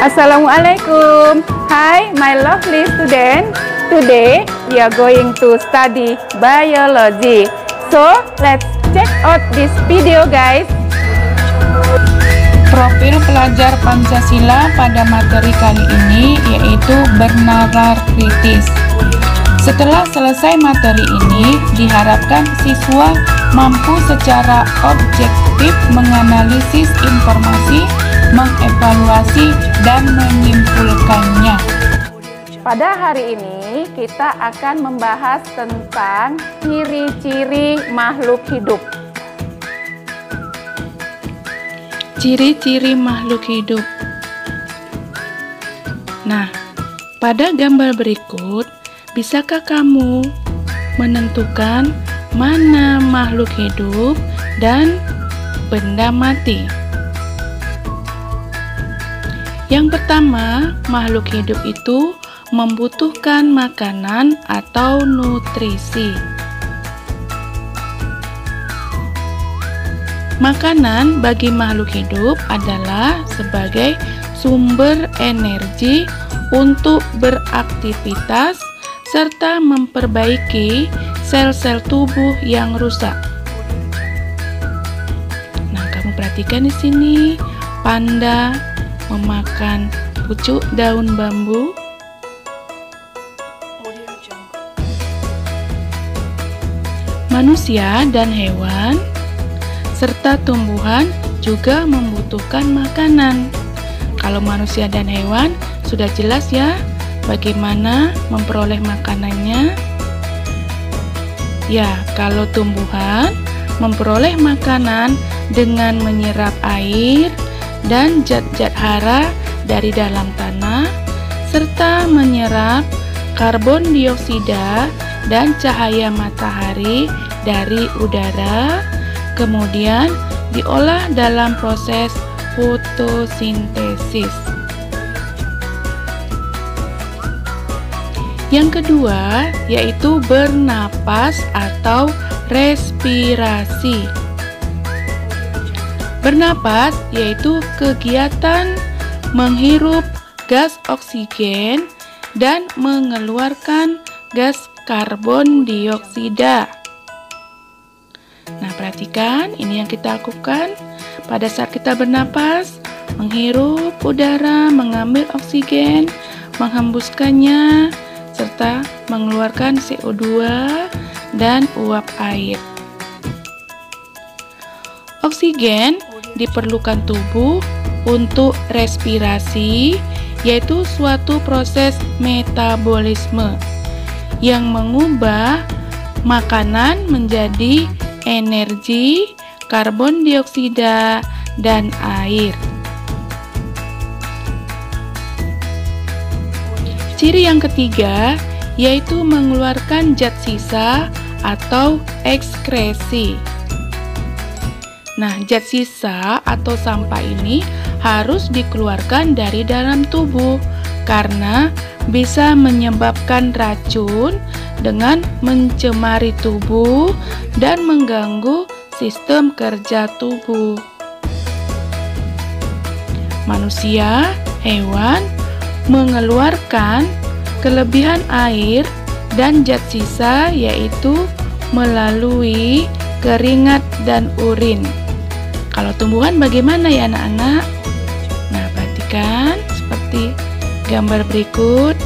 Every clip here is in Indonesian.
Assalamualaikum. Hi, my lovely student. Today we are going to study biology. So let's check out this video, guys. Profil pelajar Pancasila pada materi kali ini yaitu bernalar kritis. Setelah selesai materi ini, diharapkan siswa mampu secara objektif menganalisis informasi, mengevaluasi, dan menyimpulkannya. Pada hari ini, kita akan membahas tentang ciri-ciri makhluk hidup. Ciri-ciri makhluk hidup. Nah, pada gambar berikut, bisakah kamu menentukan mana makhluk hidup dan benda mati? Yang pertama, makhluk hidup itu membutuhkan makanan atau nutrisi. Makanan bagi makhluk hidup adalah sebagai sumber energi untuk beraktivitas serta memperbaiki sel-sel tubuh yang rusak. Nah, kamu perhatikan di sini, panda memakan pucuk daun bambu. Manusia dan hewan serta tumbuhan juga membutuhkan makanan. Kalau manusia dan hewan sudah jelas ya bagaimana memperoleh makanannya. Ya, kalau tumbuhan memperoleh makanan dengan menyerap air dan zat-zat hara dari dalam tanah serta menyerap karbon dioksida dan cahaya matahari dari udara, kemudian diolah dalam proses fotosintesis. Yang kedua yaitu bernapas atau respirasi. Bernapas yaitu kegiatan menghirup gas oksigen dan mengeluarkan gas karbon dioksida. Nah, perhatikan ini yang kita lakukan pada saat kita bernapas, menghirup udara, mengambil oksigen, menghembuskannya, serta mengeluarkan CO2 dan uap air. Oksigen diperlukan tubuh untuk respirasi, yaitu suatu proses metabolisme yang mengubah makanan menjadi energi, karbon dioksida, dan air. Ciri yang ketiga yaitu mengeluarkan zat sisa atau ekskresi. Nah, zat sisa atau sampah ini harus dikeluarkan dari dalam tubuh karena bisa menyebabkan racun dengan mencemari tubuh dan mengganggu sistem kerja tubuh. Manusia, hewan mengeluarkan kelebihan air dan zat sisa yaitu melalui keringat dan urin. Kalau tumbuhan bagaimana ya anak-anak? Nah, perhatikan seperti gambar berikut.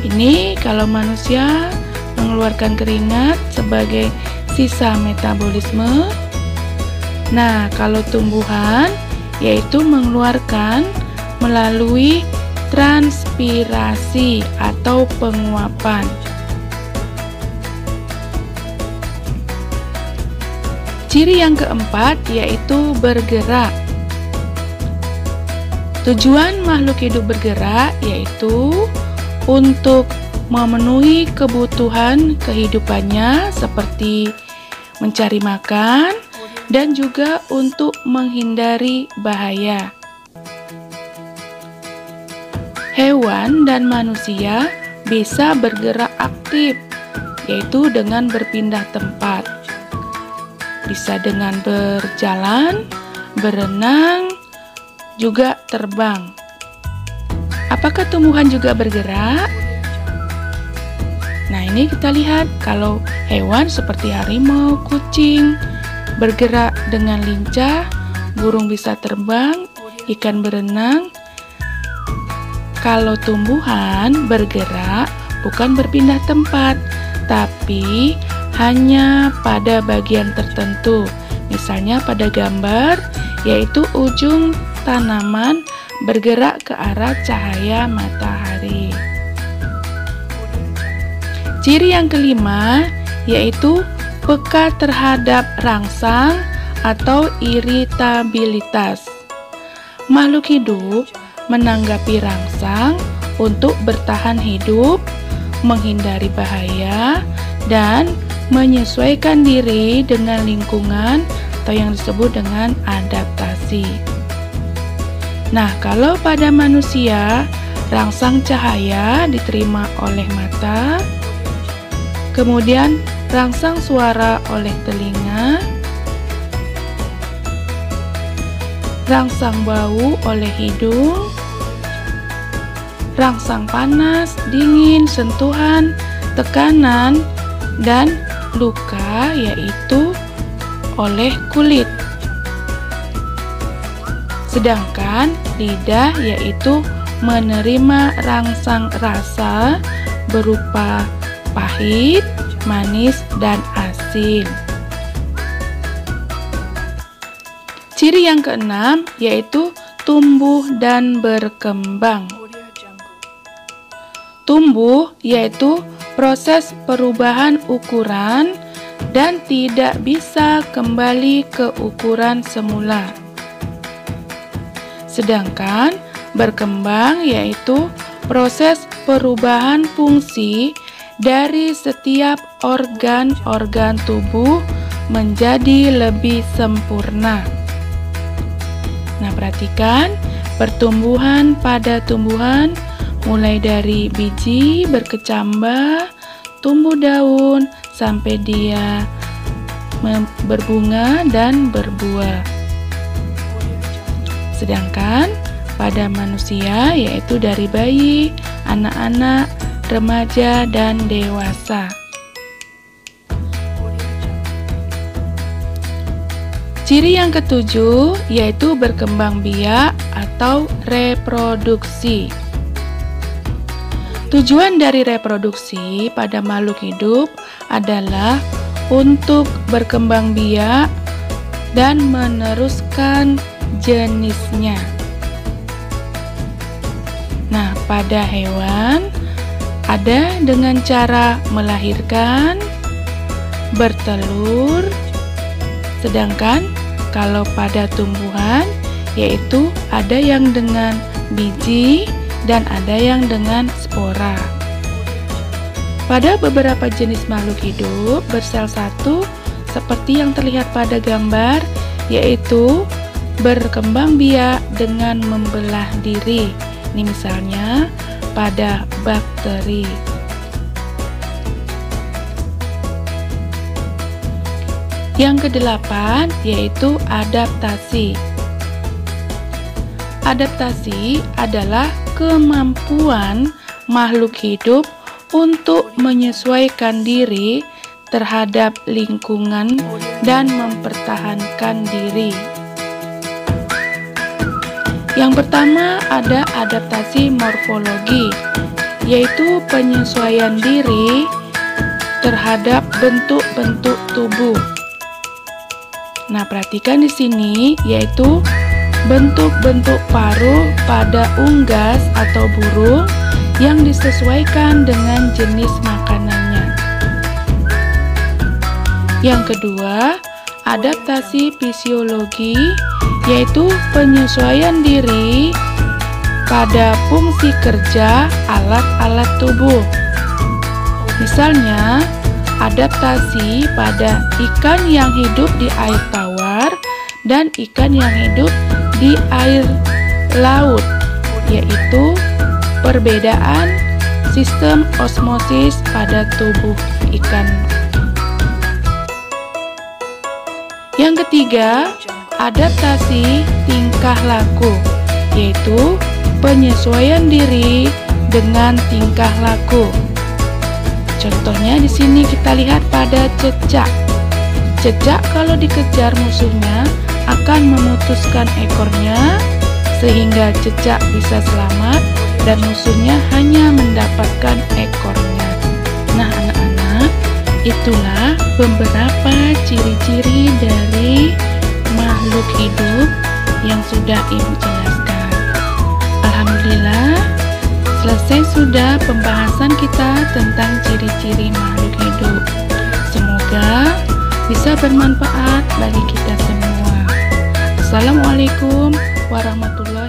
Ini kalau manusia mengeluarkan keringat sebagai sisa metabolisme. Nah, kalau tumbuhan yaitu mengeluarkan melalui transpirasi atau penguapan. Ciri yang keempat yaitu bergerak. Tujuan makhluk hidup bergerak yaitu untuk memenuhi kebutuhan kehidupannya seperti mencari makan dan juga untuk menghindari bahaya. Hewan dan manusia bisa bergerak aktif, yaitu dengan berpindah tempat. Bisa dengan berjalan, berenang, juga terbang. Apakah tumbuhan juga bergerak? Nah, ini kita lihat kalau hewan seperti harimau, kucing bergerak dengan lincah, burung bisa terbang, ikan berenang. Kalau tumbuhan bergerak bukan berpindah tempat, tapi hanya pada bagian tertentu. Misalnya pada gambar, yaitu ujung tanaman bergerak ke arah cahaya matahari. Ciri yang kelima yaitu peka terhadap rangsang atau iritabilitas. Makhluk hidup menanggapi rangsang untuk bertahan hidup, menghindari bahaya, dan menyesuaikan diri dengan lingkungan atau yang disebut dengan adaptasi. Nah, kalau pada manusia, rangsang cahaya diterima oleh mata, kemudian rangsang suara oleh telinga, rangsang bau oleh hidung, rangsang panas, dingin, sentuhan, tekanan, dan luka yaitu oleh kulit. Sedangkan lidah yaitu menerima rangsang rasa berupa pahit, manis, dan asin. Ciri yang keenam yaitu tumbuh dan berkembang. Tumbuh yaitu proses perubahan ukuran dan tidak bisa kembali ke ukuran semula. Sedangkan berkembang yaitu proses perubahan fungsi dari setiap organ-organ tubuh menjadi lebih sempurna. Nah, perhatikan pertumbuhan pada tumbuhan mulai dari biji berkecambah, tumbuh daun, sampai dia berbunga dan berbuah. Sedangkan pada manusia yaitu dari bayi, anak-anak, remaja, dan dewasa. Ciri yang ketujuh yaitu berkembang biak atau reproduksi. Tujuan dari reproduksi pada makhluk hidup adalah untuk berkembang biak dan meneruskan jenisnya. Nah, pada hewan ada dengan cara melahirkan, bertelur, sedangkan kalau pada tumbuhan yaitu ada yang dengan biji dan ada yang dengan spora. Pada beberapa jenis makhluk hidup bersel satu seperti yang terlihat pada gambar yaitu berkembang biak dengan membelah diri. Ini misalnya pada bakteri. Yang kedelapan yaitu adaptasi. Adaptasi adalah kemampuan makhluk hidup untuk menyesuaikan diri terhadap lingkungan dan mempertahankan diri. Yang pertama ada adaptasi morfologi, yaitu penyesuaian diri terhadap bentuk-bentuk tubuh. Nah, perhatikan di sini yaitu bentuk-bentuk paruh pada unggas atau burung yang disesuaikan dengan jenis makanannya. Yang kedua, adaptasi fisiologi, yaitu penyesuaian diri pada fungsi kerja alat-alat tubuh. Misalnya, adaptasi pada ikan yang hidup di air tawar dan ikan yang hidup di air laut, yaitu perbedaan sistem osmosis pada tubuh ikan. Yang ketiga, adaptasi tingkah laku, yaitu penyesuaian diri dengan tingkah laku. Contohnya di sini kita lihat pada cecak. Cecak kalau dikejar musuhnya akan memutuskan ekornya sehingga cecak bisa selamat dan musuhnya hanya mendapatkan ekornya. Nah anak-anak, itulah beberapa ciri-ciri dari makhluk hidup yang sudah Ibu jelaskan. Alhamdulillah, selesai sudah pembahasan kita tentang ciri-ciri makhluk hidup. Semoga bisa bermanfaat bagi kita semua. Assalamualaikum warahmatullahi wabarakatuh.